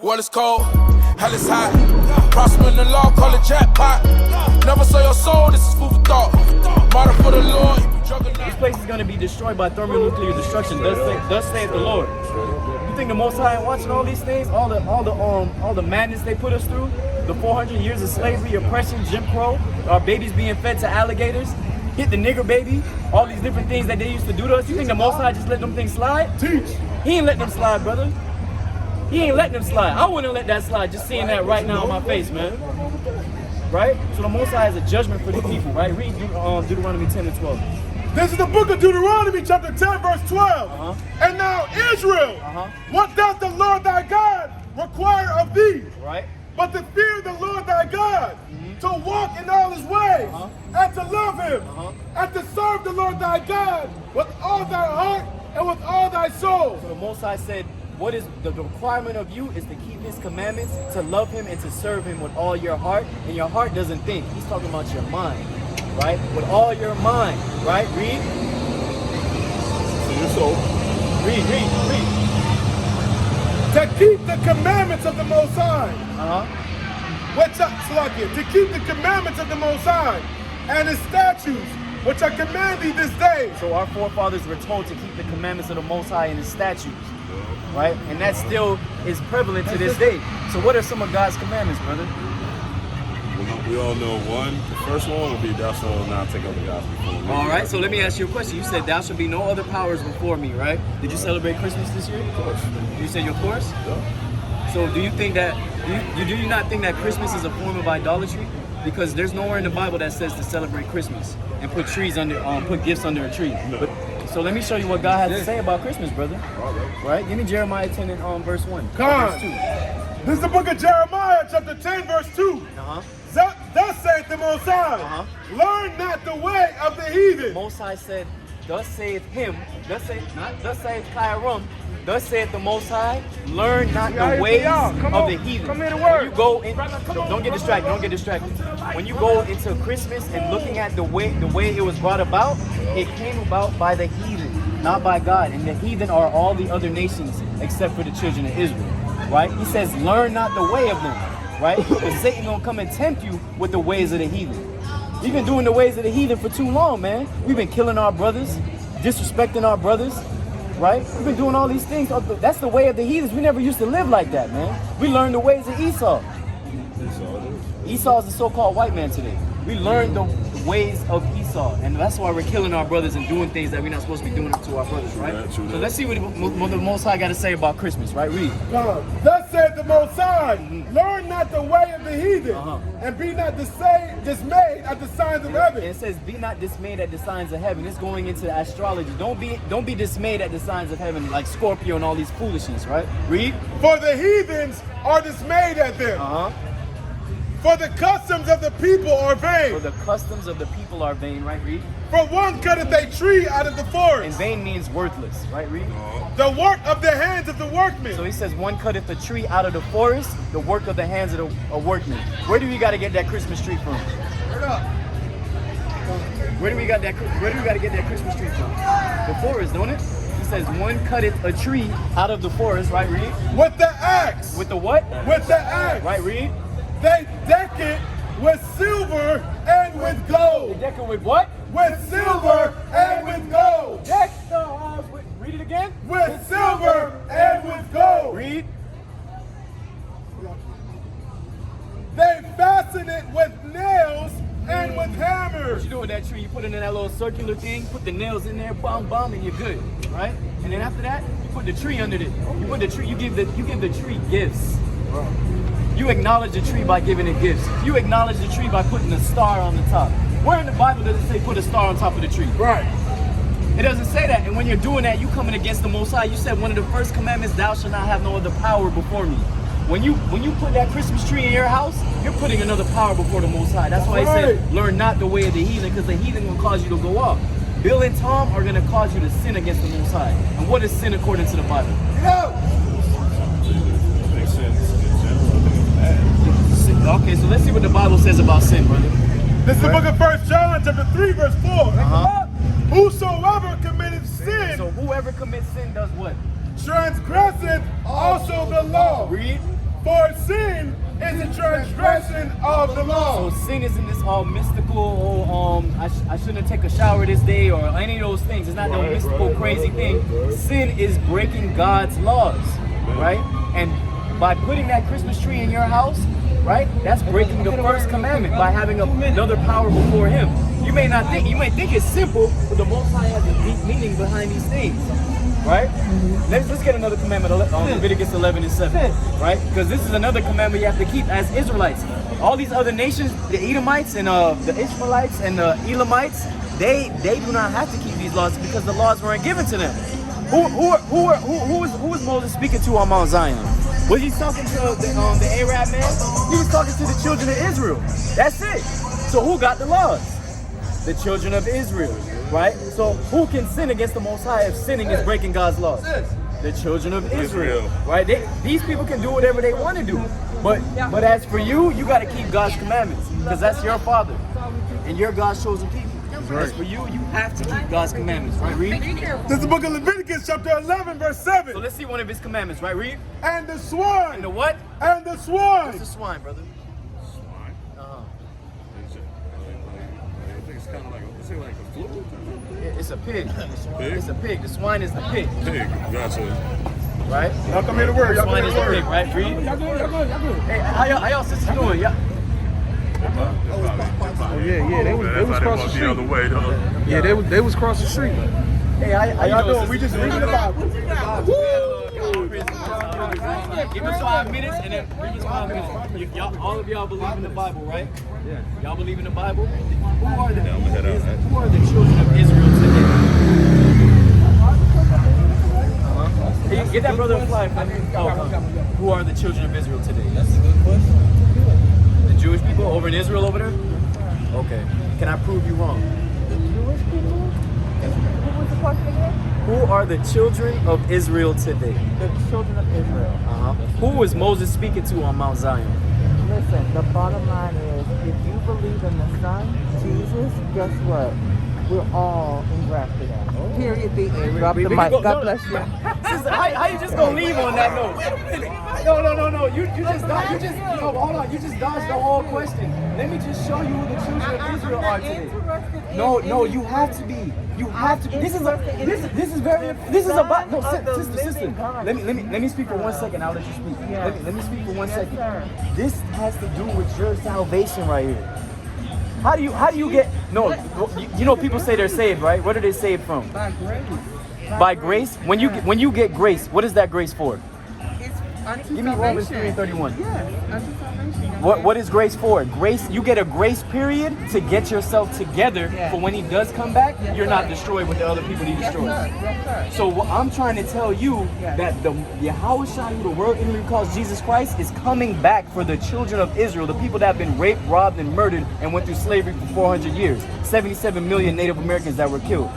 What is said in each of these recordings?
Well, it's cold, hell is hot. Prosper in the law, call it jackpot. Never sell your soul, this is food for thought. Martyr for the Lord. This place is going to be destroyed by thermonuclear destruction. Thus saith the Lord. You think the Most High ain't watching all these things, all the madness they put us through, the 400 years of slavery, oppression, Jim Crow, our babies being fed to alligators, hit the nigger baby, all these different things that they used to do to us. You think the Most High just let them things slide? Teach. He ain't letting them slide, brother. He ain't letting them slide. I wouldn't let that slide, just seeing that right now on my face, man. Right? So the Most High is a judgment for the people, right? Read Deuteronomy 10 and 12. This is the book of Deuteronomy, chapter 10, verse 12. And now, Israel, what doth the Lord thy God require of thee? Right. But to fear the Lord thy God, to walk in all his ways, and to love him, and to serve the Lord thy God with all thy heart and with all thy soul. So the Most High said, what is the requirement of you is to keep his commandments, to love him and to serve him with all your heart. And your heart doesn't think. He's talking about your mind, right? With all your mind, right? Read. So your soul. Read. To keep the commandments of the Most High. To keep the commandments of the Most High and his statutes, which I command thee this day. So our forefathers were told to keep the commandments of the Most High and his statutes, right? And that still is prevalent to this day. So what are some of God's commandments, brother? We all know the first one will be thou shalt not take other gods before me. All right, so let me ask you a question. You said thou shall be no other powers before me, right? Did you celebrate Christmas this year? Of course. You said of course? Yeah. So do you think that, do you not think that Christmas is a form of idolatry? Because there's nowhere in the Bible that says to celebrate Christmas and put trees under, put gifts under a tree. No. But, so let me show you what God has to say about Christmas, brother. Right? Give me Jeremiah 10 and verse 1. Verse 2. This is the book of Jeremiah, chapter 10, verse 2. Thus saith the Most High, learn not the way of the heathen. Most High said, thus saith him, thus saith Kairam, thus saith the Most High, learn not the ways of the heathen. Come here to When work. you go in, don't get distracted. When you go into Christmas and looking at the way it was brought about, it came about by the heathen, not by God. And the heathen are all the other nations except for the children of Israel. Right? He says, learn not the way of them. Right? Because Satan gonna come and tempt you with the ways of the heathen. We've been doing the ways of the heathen for too long, man. We've been killing our brothers, disrespecting our brothers, right? We've been doing all these things. That's the way of the heathens. We never used to live like that, man. We learned the ways of Esau. Esau is the so-called white man today. We learned the ways of Esau, and that's why we're killing our brothers and doing things that we're not supposed to be doing to our brothers, right? So let's see what the Most High got to say about Christmas, right? Read. Thus said the Most High, learn not the way of the heathen, and be not dismayed at the signs of heaven. And it says, be not dismayed at the signs of heaven. It's going into astrology. Don't be dismayed at the signs of heaven, like Scorpio and all these foolishness, right? Read. For the heathens are dismayed at them. For the customs of the people are vain. For the customs of the people are vain, right? Read. For one cutteth a tree out of the forest. And vain means worthless, right? Read. The work of the hands of the workmen. So he says, one cutteth a tree out of the forest, the work of the hands of a workman. Where do we got to get that Christmas tree from? Where do we got to get that Christmas tree from? The forest, don't it? He says, one cutteth a tree out of the forest, right? Read. With the axe. With the what? With the axe. Right? Read. They deck it with silver and with gold. They deck it with what? With silver and with gold. Deck the house with, read it again. With silver and with gold. Read. They fasten it with nails and with hammers. What you do with that tree? You put it in that little circular thing, put the nails in there, bomb, and you're good, right? And then after that, you put the tree under it. You put the tree. You give the tree gifts. You acknowledge the tree by giving it gifts. You acknowledge the tree by putting a star on the top. Where in the Bible does it say put a star on top of the tree? Right. It doesn't say that. And when you're doing that, you coming against the Most High. You said one of the first commandments, thou shalt not have no other power before me. When you put that Christmas tree in your house, you're putting another power before the Most High. That's why he said, learn not the way of the heathen, because the heathen will cause you to go off. Bill and Tom are going to cause you to sin against the Most High. And what is sin according to the Bible? Okay, so let's see what the Bible says about sin, brother. This is the book of 1 John, chapter 3, verse 4. Whosoever committed sin. So whoever commits sin does what? Transgresseth also the law. Read. For sin is a transgression of the law. So sin isn't this all mystical, I shouldn't take a shower this day or any of those things. It's not no mystical crazy thing. Sin is breaking God's laws, right? And by putting that Christmas tree in your house, right, that's breaking the first commandment by having another power before him. You may think it's simple, but the Most High has a deep meaning behind these things, right? Let's get another commandment, Leviticus 11:7, right? Because this is another commandment you have to keep as Israelites. All these other nations, the Edomites and the Ishmaelites and the Elamites, they do not have to keep these laws because the laws weren't given to them. Who was Moses speaking to on Mount Zion? Was he talking to the Arab man? He was talking to the children of Israel. That's it. So who got the laws? The children of Israel, right? So who can sin against the Most High if sinning is breaking God's laws? The children of Israel, right? These people can do whatever they want to do. But as for you, you got to keep God's commandments because that's your father and you're God's chosen people. As for you, you have to keep God's commandments, right? Read. This is the book of Leviticus, chapter 11, verse 7. So let's see one of his commandments, right? Read. And the swine. And the what? And the swine. What's the swine, brother? Swine. I think it's kind of like a fluid. It's a pig. Pig? It's a pig. The swine is the pig, Pig. Gotcha. right? Y'all come here to work. Y'all come Swine here is to the work. pig, right? Read. Y'all good. Hey, how y'all sisters doing? Yeah. Yeah, they was across the street. The other way, though. Yeah, they was across the street. Hey, how y'all doing? We just reading the Bible. Give us 5 minutes and then read us 5 minutes. All of y'all believe in the Bible, right? Yeah. Y'all believe in the Bible? Who are the children of Israel today? Hey, get that brother a fly. Who are the children of Israel today? That's a good question. The Jewish people over in Israel over there? Okay. Can I prove you wrong? The Jewish people? Who was the question again? Who are the children of Israel today? The children of Israel. Who was Moses speaking to on Mount Zion? Listen, the bottom line is, if you believe in the Son, Jesus, guess what? We're all engrafted out. Period. The end. Drop the mic. God bless you. Sister, how you just gonna leave on that note? No. You just hold on. You just dodged the whole question. Let me just show you who the children of Israel are today. No, you have to be. You have to. This is about. No, sister. Let me speak for 1 second. I'll let you speak. Let me speak for 1 second. This has to do with your salvation right here. How do you get? No, you know people say they're saved, right? What are they saved from? By grace. By grace. When you get grace, what is that grace for? It's unto Give me Romans 3:31. Yes, unto salvation. What is grace for? Grace, you get a grace period to get yourself together for when he does come back, you're not destroyed with the other people he destroyed. Yes, sir. So what I'm trying to tell you that the Yahushua, who the world inwardly calls Jesus Christ, is coming back for the children of Israel, the people that have been raped, robbed, and murdered and went through slavery for 400 years. 77 million Native Americans that were killed.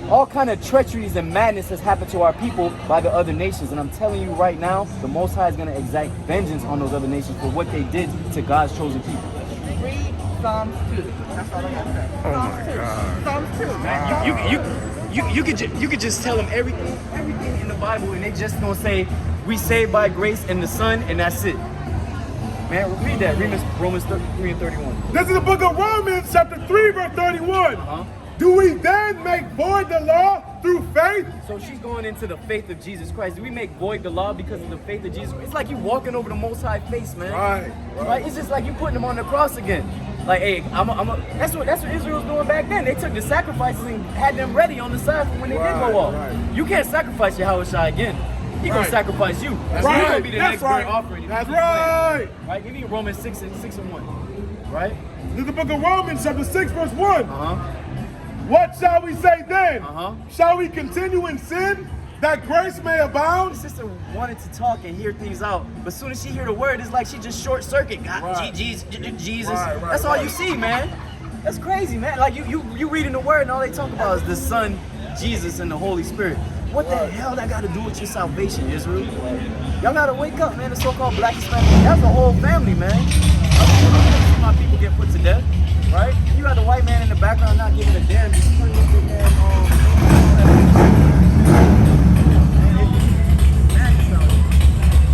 All kind of treacheries and madness has happened to our people by the other nations. And I'm telling you right now, the Most High is going to exact vengeance on those other nations for what they did to God's chosen people. Read Psalms 2. That's all I got to say. Psalms 2. Psalms 2. You could just tell them everything in the Bible, and they just gonna say we saved by grace in the Son, and that's it. Man, read that. Read Romans 3:31. This is the book of Romans, chapter 3, verse 31. Do we then make void the law through faith? So she's going into the faith of Jesus Christ. Do we make void the law because of the faith of Jesus Christ? It's like you walking over the Most High face, man. Right. It's just like you putting him on the cross again. Like, hey, that's what Israel's doing back then. They took the sacrifices and had them ready on the side for when they did go off. You can't sacrifice Yahushua again. He gonna sacrifice you. That's right. Gonna be the next burnt offering. That's right. Right. Give me Romans 6:1. Right. This is the book of Romans, chapter 6, verse 1. What shall we say then? Shall we continue in sin that grace may abound? The sister wanted to talk and hear things out, but as soon as she hear the word, it's like she just short circuit. God, Jesus. That's all you see, man. That's crazy, man. Like you reading the word and all they talk about is the Son, Jesus, and the Holy Spirit. What the hell that got to do with your salvation, Israel? Y'all gotta wake up, man. The so-called Black Hispanic, that's the whole family, man. I see my people get put to death, right? You got the white man in the background not giving a damn, just putting this in there,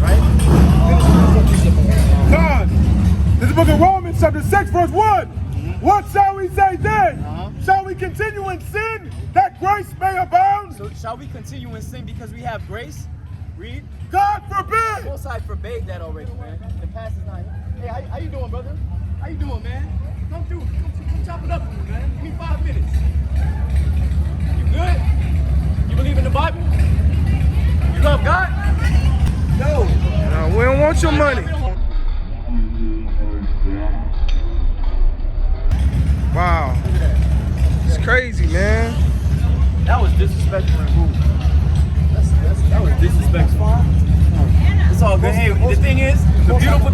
right? chapter 6, verse 1. What shall we say then? Shall we continue in sin that grace may abound? So shall we continue in sin because we have grace? Read. God forbid. Most High forbade that already, man. The past is not here. Hey, how you doing, brother? How you doing, man? Come through. Come chop it up with me, man. Give me 5 minutes. You good? You believe in the Bible? You love God? No. No, we don't want your money. Wow. It's crazy, man. That was disrespectful and rude. That was disrespectful. It's all good. Hey, the thing is, the beautiful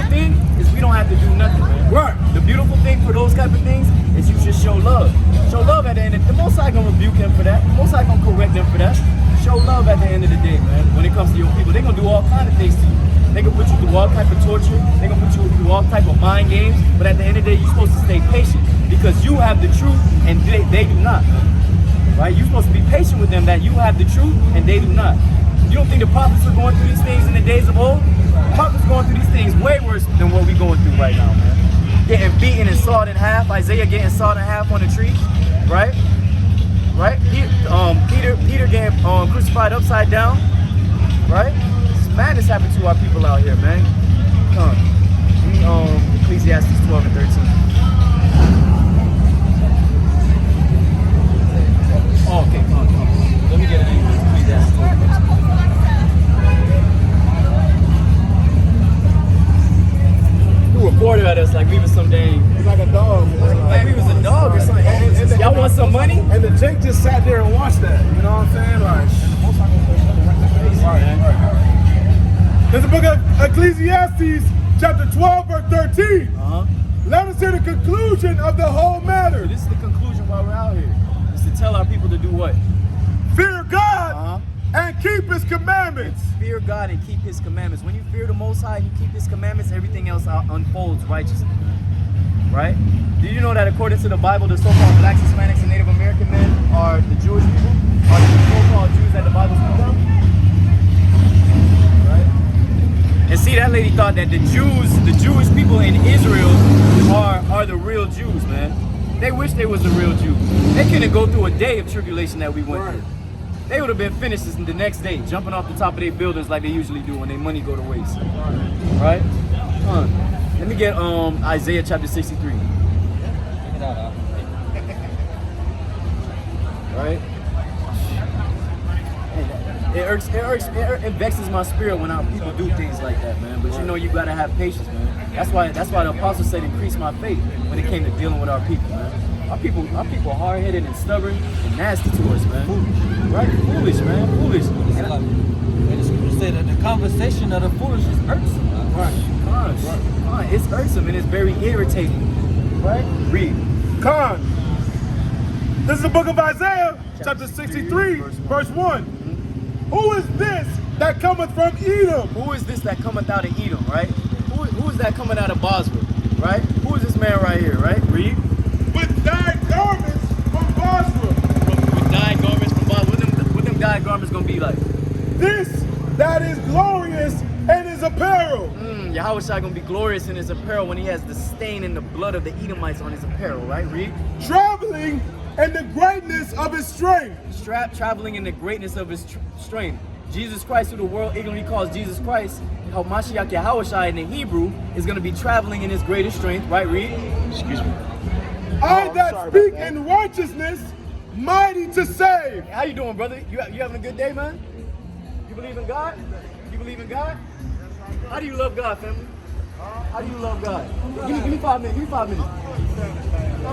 thing is we don't have to do nothing, man. Right. The beautiful thing for those type of things is you just show love. Show love at the end of the Most High gonna rebuke them for that. The Most High gonna correct them for that. Show love at the end of the day, man. When it comes to your people, they're gonna do all kind of things to you. They can put you through all type of torture. They can put you through all type of mind games. But at the end of the day, you're supposed to stay patient because you have the truth and they do not. Right? You're supposed to be patient with them that you have the truth and they do not. You don't think the prophets were going through these things in the days of old? The prophets going through these things way worse than what we're going through right now, man. Getting beaten and sawed in half. Isaiah getting sawed in half on a tree, right? Right? Peter getting crucified upside down, right? Madness happened to our people out here, man. Ecclesiastes 12 and 13. Oh, okay, come on. Let me get an English. Ecclesiastes 12 and 13. You reported at us like we was some dang. He's like a dog. Like we was a dog or something. Y'all want some money? And the Jake just sat there and watched that. You know what I'm saying? Like, there's the book of Ecclesiastes, chapter 12, verse 13. Let us hear the conclusion of the whole matter. This is the conclusion while we're out here. Is to tell our people to do what? Fear God and keep His commandments. Fear God and keep His commandments. When you fear the Most High and you keep His commandments, everything else unfolds righteously. Right? Do you know that according to the Bible, the so-called blacks, Hispanics, and Native American men are the Jewish people? Are the so-called Jews that the Bible speaks of? Right? And see, that lady thought that the Jewish people in Israel are the real Jews, man. They wish they was the real Jews. They couldn't go through a day of tribulation that we went through. They would have been finished the next day, jumping off the top of their buildings like they usually do when their money go to waste. Right? Let me get Isaiah chapter 63. Right? It vexes my spirit when our people do things like that, man. But you know you gotta have patience, man. That's why the apostle said increase my faith when it came to dealing with our people, man. Our people are hard-headed and stubborn and nasty to us, man. Right? Foolish, man. Foolish. And the scripture said that the conversation of the foolish is irksome. Right. It's irksome and it's very irritating. Right? Read. This is the book of Isaiah, chapter 63, verse 1. Who is this that cometh from Edom? Who is this that cometh out of Edom, right? Who is that coming out of Basra, right? Who is this man right here, right? Read. With dyed garments from Basra. With dyed garments from Basra. What them dyed garments gonna be like? This that is glorious in his apparel. Yahushua gonna be glorious in his apparel when he has the stain and the blood of the Edomites on his apparel, right? Read. Traveling in the greatness of his strength. Traveling in the greatness of his strength. Jesus Christ, who the world ignorantly calls Jesus Christ, Mashiach Yahushua in the Hebrew, is going to be traveling in his greatest strength. Right, read? Excuse me. I that speak in righteousness, mighty to save. How you doing, brother? You having a good day, man? You believe in God? You believe in God? How do you love God, family? How do you love God? Give me 5 minutes. Give me 5 minutes.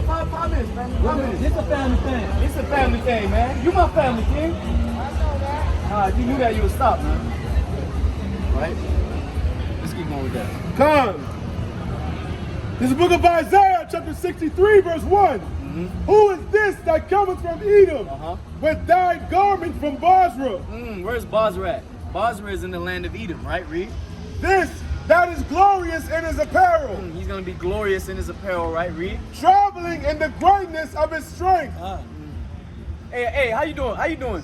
5 minutes, man. 5 minutes. It's a family thing. It's a family thing, man. You my family, king. I know that. If you knew that, you would stop, man. Right? Let's keep going with that. Come. This is the book of Isaiah, chapter 63, verse 1. Who is this that cometh from Edom with dyed garments from Basra? Where's Basra at? Basra is in the land of Edom, right? Read. This that is glorious in his apparel. He's going to be glorious in his apparel, right? Read. Traveling in the greatness of his strength. Hey, how you doing? How you doing?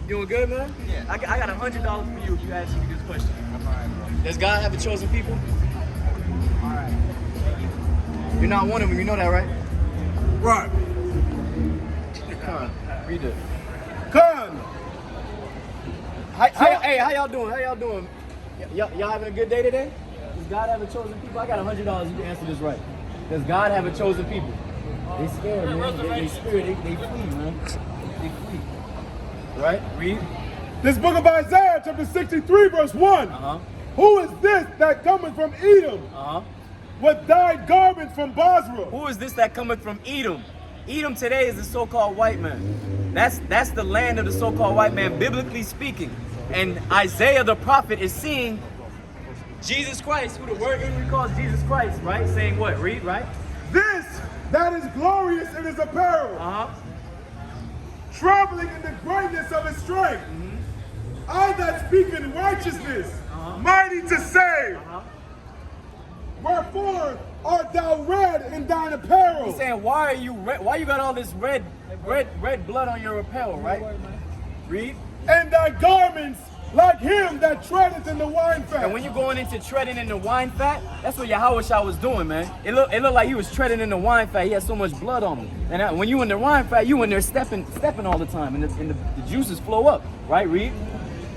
You doing good, man? Yeah. I got $100 for you if you answer me this question. Does God have a chosen people? All right. You're not one of them. You know that, right? Right. Come on, read it. Con. Hey, how y'all doing? How y'all doing? Y'all having a good day today? Does God have a chosen people? I got $100. You can answer this right. Does God have a chosen people? They scared, man. They spirit. They flee, man. They flee. Right? Read. This book of Isaiah, chapter 63, verse 1. Who is this that cometh from Edom? With dyed garments from Basra? Who is this that cometh from Edom? Edom today is the so-called white man. That's the land of the so-called white man, biblically speaking. And Isaiah the prophet is seeing Jesus Christ, who the word English calls Jesus Christ, right? Saying what? Read, right? This that is glorious in his apparel, traveling in the greatness of his strength. I that speak in righteousness, mighty to save. Wherefore art thou red in thine apparel? He's saying, why are you red? Why you got all this red blood on your apparel, right? Read. And thy garments like him that treadeth in the wine fat. And when you're going into treading in the wine fat, that's what Yahushua was doing, man. It looked like he was treading in the wine fat. He had so much blood on him. And when you in the wine fat, you in there stepping all the time, and the juices flow up, right? Read.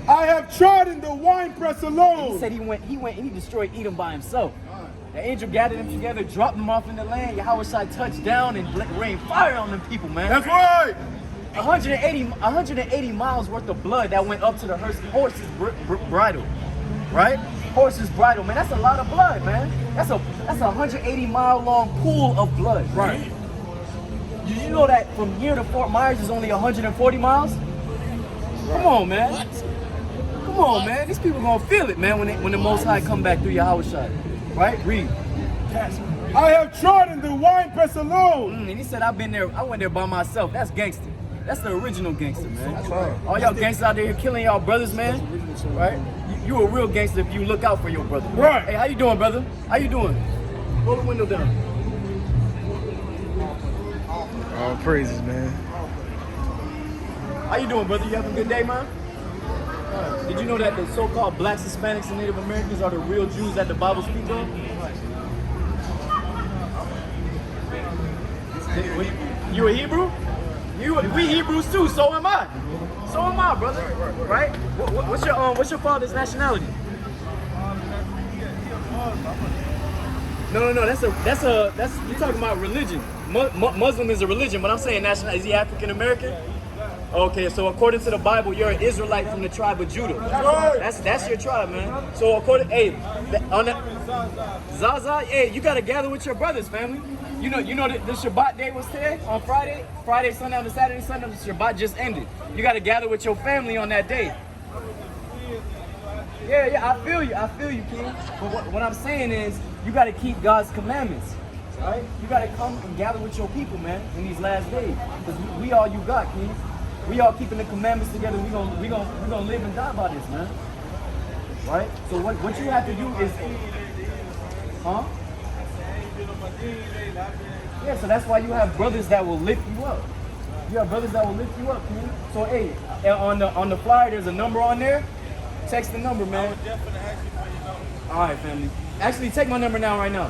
I have trodden the winepress alone. He said he went and he destroyed Edom by himself. The angel gathered them together, dropped them off in the land. Yahushua touched down and rained fire on them people, man. That's right. 180 miles worth of blood that went up to the horse's bridle, right? Horse's bridle, man. That's a lot of blood, man. That's a 180-mile long pool of blood. Right. Did you know that from here to Fort Myers is only 140 miles? Come on, man. What? Come on, man. These people gonna feel it, man, when the Most High come back through Yahushua. Right? Read. I have trodden the winepress alone. And he said, I went there by myself. That's gangster. That's the original gangster, man. All y'all gangsters out there killing y'all brothers, man. Right? You a real gangster if you look out for your brother. Right. Hey, how you doing, brother? How you doing? Roll the window down. All praises, man. How you doing, brother? You having a good day, man? Did you know that the so-called blacks, Hispanics, and Native Americans are the real Jews that the Bible speaks of? You a Hebrew? We Hebrews too. So am I. So am I, brother. Right? What's your father's nationality? No. That's you're talking about religion. Muslim is a religion, but I'm saying nationality. Is he African American? Okay, so according to the Bible, you're an Israelite from the tribe of Judah. That's your tribe, man. So according, on the Zaza, you gotta gather with your brothers, family. You know the Shabbat day was today on Friday, sundown to Saturday, sundown. The Shabbat just ended. You gotta gather with your family on that day. Yeah, I feel you, King. But what I'm saying is, you gotta keep God's commandments. Right? You gotta come and gather with your people, man, in these last days. Because we all you got, King. We all keeping the commandments together. We gonna live and die by this, man. Right? So what you have to do is, Yeah, so that's why you have brothers that will lift you up. You have brothers that will lift you up, man. So hey, on the flyer, there's a number on there. Text the number, man. All right, family. Actually, take my number now, right now.